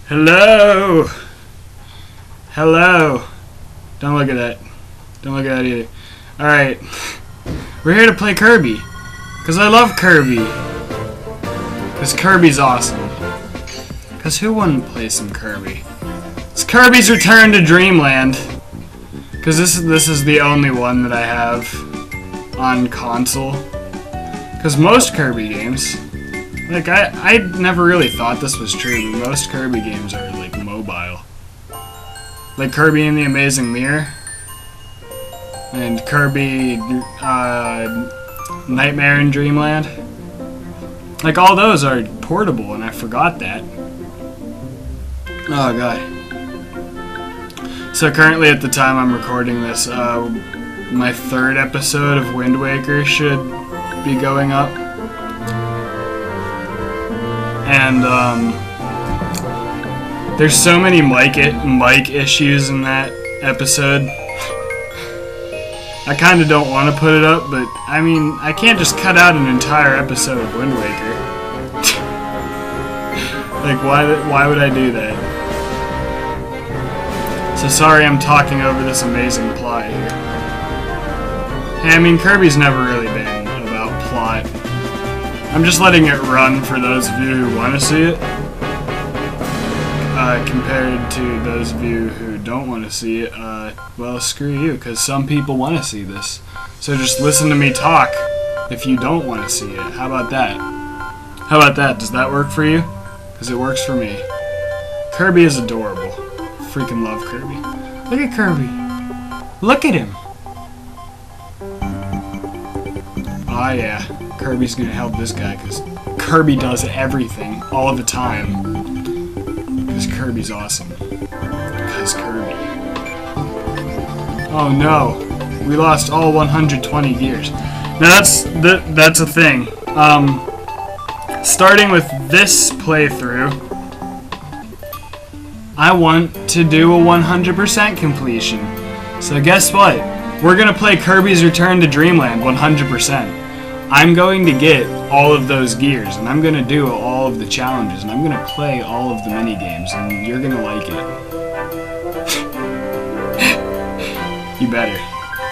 Hello! Hello! Don't look at that. Don't look at that either. Alright. We're here to play Kirby. Because I love Kirby. Because Kirby's awesome. Because who wouldn't play some Kirby? It's Kirby's Return to Dreamland. Because this is the only one that I have on console. Because most Kirby games... Like, I never really thought this was true, but most Kirby games are, like, mobile. Like Kirby and the Amazing Mirror. And Kirby, Nightmare in Dreamland. Like, all those are portable, and I forgot that. Oh, God. So, currently, at the time I'm recording this, my third episode of Wind Waker should be going up. And, there's so many mic issues in that episode. I kind of don't want to put it up, but, I mean, I can't just cut out an entire episode of Wind Waker. Like, why would I do that? So sorry I'm talking over this amazing plot here. Hey, I mean, Kirby's never really been about plot. I'm just letting it run for those of you who want to see it, compared to those of you who don't want to see it. Well, screw you, because some people want to see this. So just listen to me talk if you don't want to see it. How about that? How about that? Does that work for you? Because it works for me. Kirby is adorable. Freaking love Kirby. Look at Kirby. Look at him. Ah, yeah. Kirby's gonna help this guy because Kirby does everything all the time. Because Kirby's awesome. Because Kirby. Oh no, we lost all 120 gears. Now that's a thing. Starting with this playthrough, I want to do a 100% completion. So guess what? We're gonna play Kirby's Return to Dreamland 100%. I'm going to get all of those gears, and I'm going to do all of the challenges, and I'm going to play all of the mini-games, and you're going to like it. You better.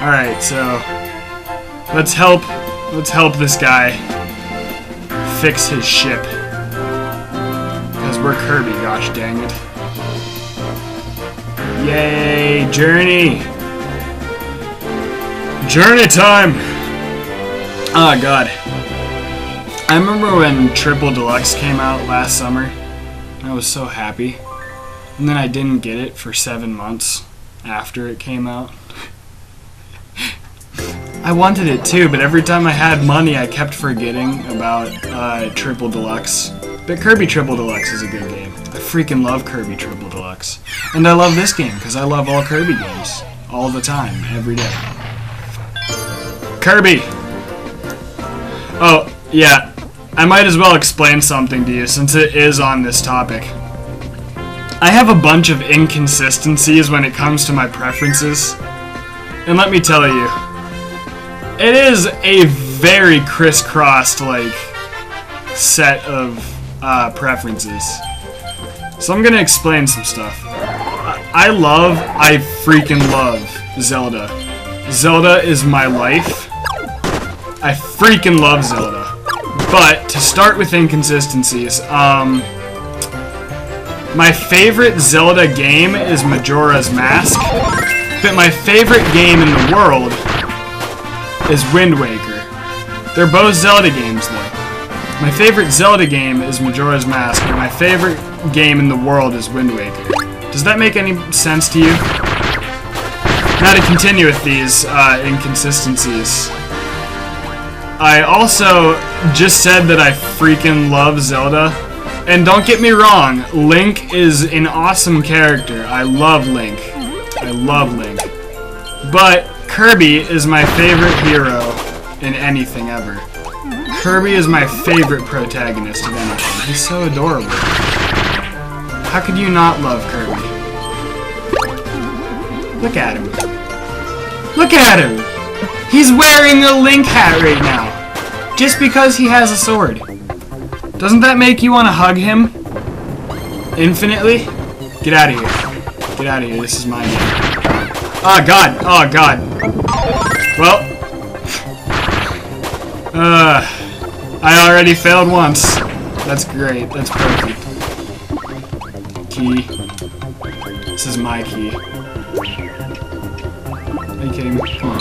Alright, so let's help this guy fix his ship. Because we're Kirby, gosh dang it. Yay, journey! Journey time! Oh god. I remember when Triple Deluxe came out last summer. I was so happy. And then I didn't get it for 7 months after it came out. I wanted it too, but every time I had money I kept forgetting about Triple Deluxe. But Kirby Triple Deluxe is a good game. I freaking love Kirby Triple Deluxe. And I love this game because I love all Kirby games. All the time, every day. Kirby! Oh, yeah, I might as well explain something to you since it is on this topic. I have a bunch of inconsistencies when it comes to my preferences. And let me tell you, it is a very crisscrossed, like, set of preferences. So I'm gonna explain some stuff. I freaking love Zelda. Zelda is my life. I freaking love Zelda. But, to start with inconsistencies, my favorite Zelda game is Majora's Mask, but my favorite game in the world is Wind Waker. They're both Zelda games, though. My favorite Zelda game is Majora's Mask, and my favorite game in the world is Wind Waker. Does that make any sense to you? Now to continue with these inconsistencies. I also just said that I freaking love Zelda. And don't get me wrong, Link is an awesome character. I love Link. I love Link. But Kirby is my favorite hero in anything ever. Kirby is my favorite protagonist of anything. He's so adorable. How could you not love Kirby? Look at him. Look at him! He's wearing a Link hat right now, just because he has a sword. Doesn't that make you want to hug him? Infinitely? Get out of here. Get out of here. This is my game. Oh, God. Oh, God. Well. I already failed once. That's great. That's perfect. Key. This is my key. Are you kidding me? Come on.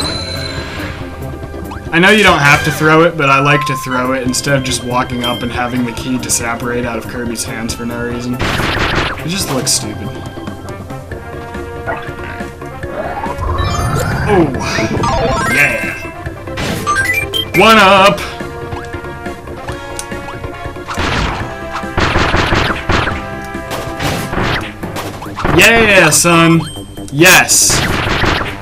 I know you don't have to throw it, but I like to throw it instead of just walking up and having the key disapparate out of Kirby's hands for no reason. It just looks stupid. Oh, yeah. 1 up. Yeah, son. Yes.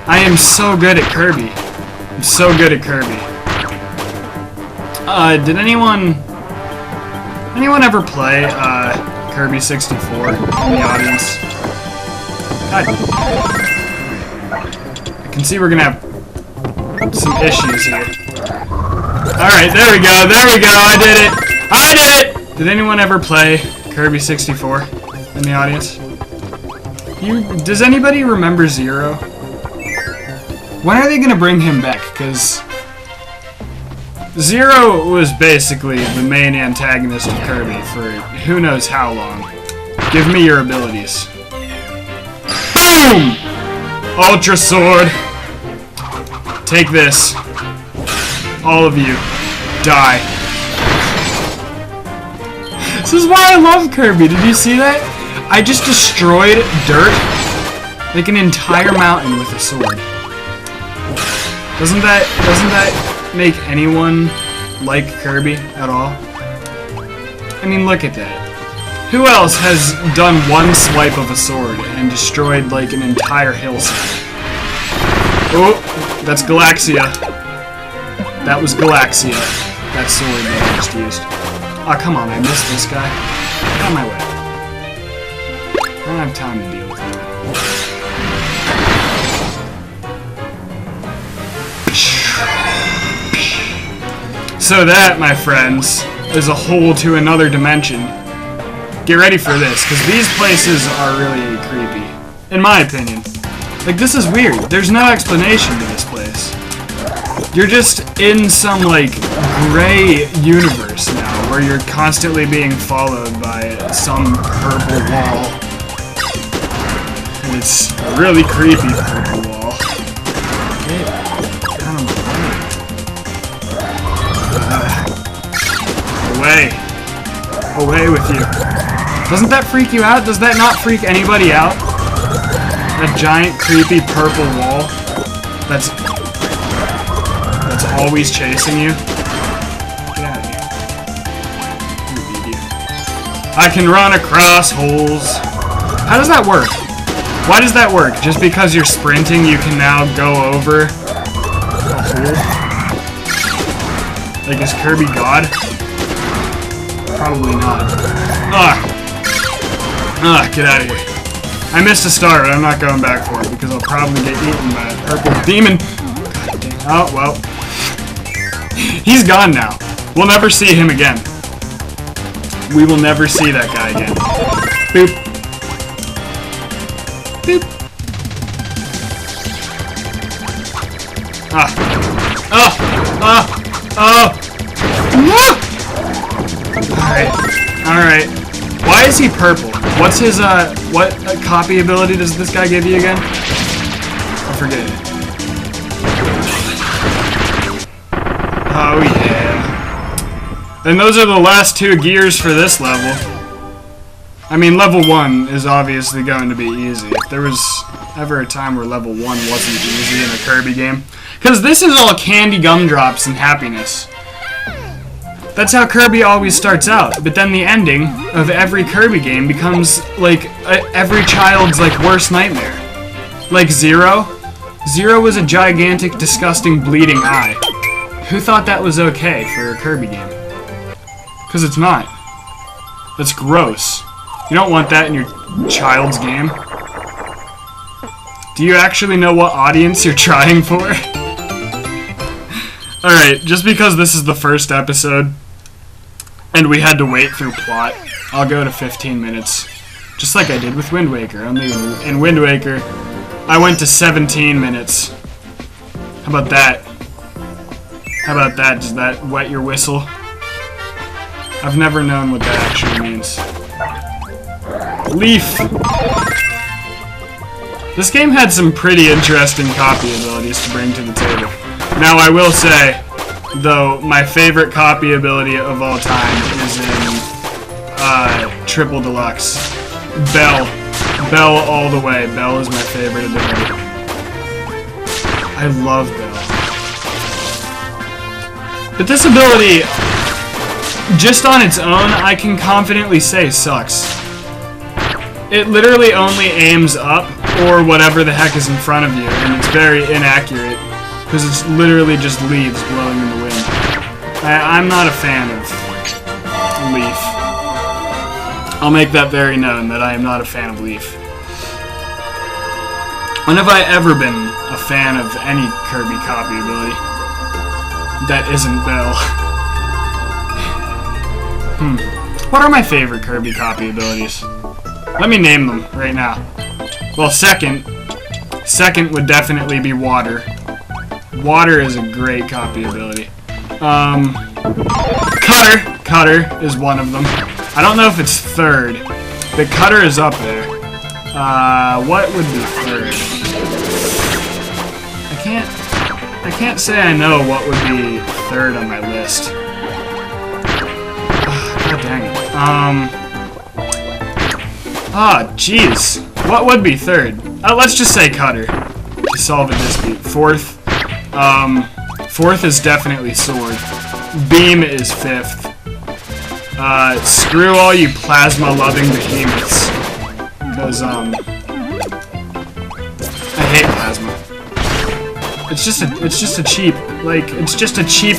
I am so good at Kirby. I'm so good at Kirby. Did anyone ever play Kirby 64 in the audience? God. I can see we're gonna have some issues here. Alright, there we go, I did it! I did it! Did anyone ever play Kirby 64 in the audience? Does anybody remember Zero? When are they gonna bring him back? Because Zero was basically the main antagonist of Kirby for who knows how long. Give me your abilities. Boom! Ultra Sword! Take this. All of you. Die. This is why I love Kirby. Did you see that? I just destroyed dirt like an entire mountain with a sword. Doesn't that make anyone like Kirby at all? I mean, look at that. Who else has done one swipe of a sword and destroyed like an entire hillside? Oh, that's Galaxia. That was Galaxia. That sword that I just used. Oh, come on, I missed this guy. Get out of my way. I don't have time to deal with that. So that, my friends, is a hole to another dimension. Get ready for this, because these places are really creepy. In my opinion. Like, this is weird. There's no explanation to this place. You're just in some, like, gray universe now, where you're constantly being followed by some purple wall. And it's a really creepy purple wall. Away. Away with you. Doesn't that freak you out? Does that not freak anybody out? That giant, creepy purple wall that's always chasing you? Get out of here. You idiot. I can run across holes. How does that work? Why does that work? Just because you're sprinting, you can now go over a hole? Like, is Kirby God? Probably not. Get out of here. I missed a star, but I'm not going back for it because I'll probably get eaten by a purple demon. God damn. Oh, well. He's gone now. We'll never see him again. We will never see that guy again. Boop. Boop. Alright. Why is he purple? What's his, what copy ability does this guy give you again? I forget. Oh, yeah. And those are the last 2 gears for this level. I mean, level 1 is obviously going to be easy. If there was ever a time where level 1 wasn't easy in a Kirby game. Because this is all candy gumdrops and happiness. That's how Kirby always starts out, but then the ending of every Kirby game becomes, like, every child's, like, worst nightmare. Like Zero. Zero was a gigantic, disgusting, bleeding eye. Who thought that was okay for a Kirby game? Because it's not. That's gross. You don't want that in your child's game. Do you actually know what audience you're trying for? Alright, just because this is the first episode, and we had to wait through plot, I'll go to 15 minutes. Just like I did with Wind Waker. Only in Wind Waker, I went to 17 minutes. How about that? How about that? Does that wet your whistle? I've never known what that actually means. Leaf! This game had some pretty interesting copy abilities to bring to the table. Now, I will say, though, my favorite copy ability of all time is in Triple Deluxe. Bell. Bell all the way. Bell is my favorite ability. I love Bell. But this ability, just on its own, I can confidently say sucks. It literally only aims up, or whatever the heck is in front of you, and it's very inaccurate, because it's literally just leaves blowing in the wind. I'm not a fan of Leaf. I'll make that very known, that I am not a fan of Leaf. When have I ever been a fan of any Kirby copy ability that isn't Bell? What are my favorite Kirby copy abilities? Let me name them right now. Well, second would definitely be Water. Water is a great copy ability. Cutter is one of them. I don't know if it's third, but Cutter is up there. What would be third? I can't say I know what would be third on my list. God dang it. Jeez. What would be third? Let's just say Cutter to solve a dispute. Fourth is definitely Sword. Beam is fifth. Screw all you plasma-loving behemoths. Because, I hate plasma. It's just a cheap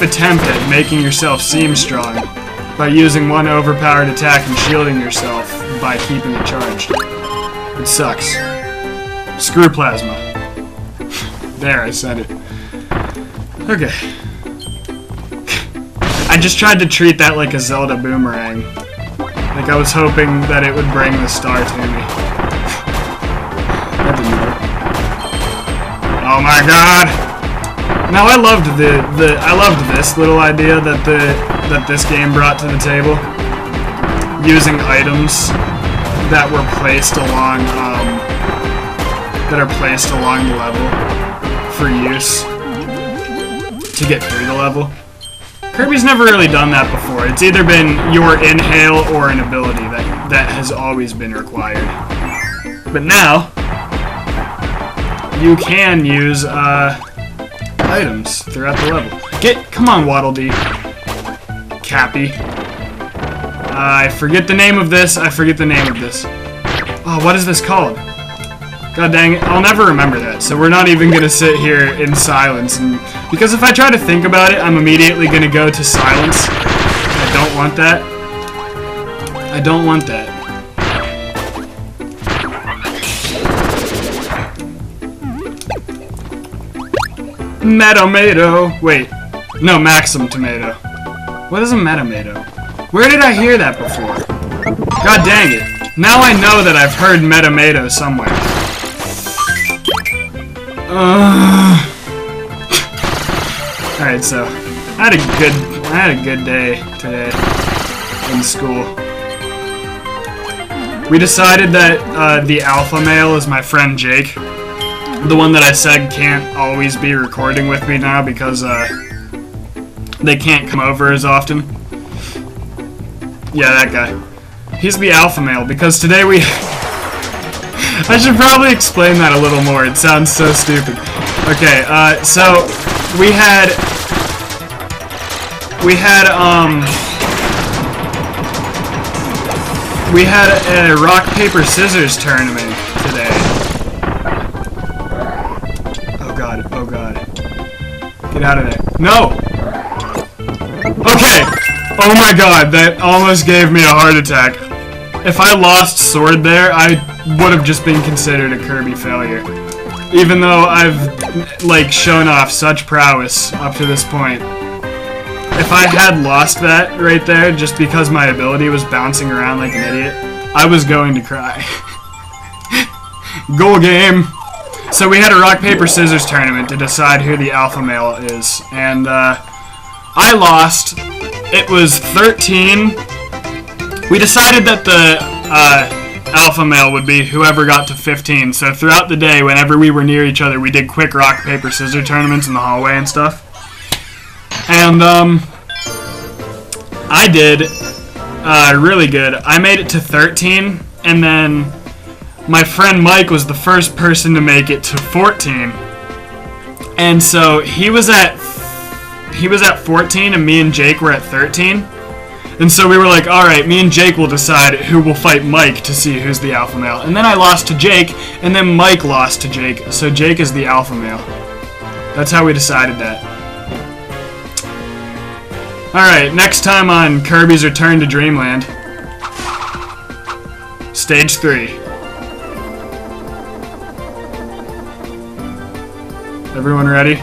attempt at making yourself seem strong by using one overpowered attack and shielding yourself by keeping it charged. It sucks. Screw plasma. There, I said it. Okay. I just tried to treat that like a Zelda boomerang. Like I was hoping that it would bring the star to me. That didn't work. Oh my god! Now I loved I loved this little idea that this game brought to the table. Using items that were placed along the level for use to get through the level. Kirby's never really done that before. It's either been your inhale or an ability that has always been required. But now you can use items throughout the level. Come on, Waddle Dee. Cappy. I forget the name of this. Oh, what is this called? God dang it, I'll never remember that, so we're not even gonna sit here in silence, because if I try to think about it, I'm immediately gonna go to silence. I don't want that. I don't want that. Metamato! Wait, no, Maxim Tomato. What is a Metamato? Where did I hear that before? God dang it. Now I know that I've heard Metamato somewhere. Alright, so I had a good day today in school. We decided that the alpha male is my friend Jake. The one that I said can't always be recording with me now because they can't come over as often. Yeah, that guy. He's the alpha male because today we... I should probably explain that a little more. It sounds so stupid. Okay, so we had a rock, paper, scissors tournament today. Oh god, oh god. Get out of there. No! Okay! Oh my god, that almost gave me a heart attack. If I lost Sword there, I would have just been considered a Kirby failure. Even though I've, like, shown off such prowess up to this point. If I had lost that right there just because my ability was bouncing around like an idiot, I was going to cry. Goal game. So we had a rock, paper, scissors tournament to decide who the alpha male is. And I lost. It was 13. We decided that the alpha male would be whoever got to 15. So throughout the day, whenever we were near each other, we did quick rock, paper, scissors tournaments in the hallway and stuff. And I did really good. I made it to 13, and then my friend Mike was the first person to make it to 14. And so he was at 14, and me and Jake were at 13. And so we were like, alright, me and Jake will decide who will fight Mike to see who's the alpha male. And then I lost to Jake, and then Mike lost to Jake, so Jake is the alpha male. That's how we decided that. Alright, next time on Kirby's Return to Dreamland. Stage 3. Everyone ready?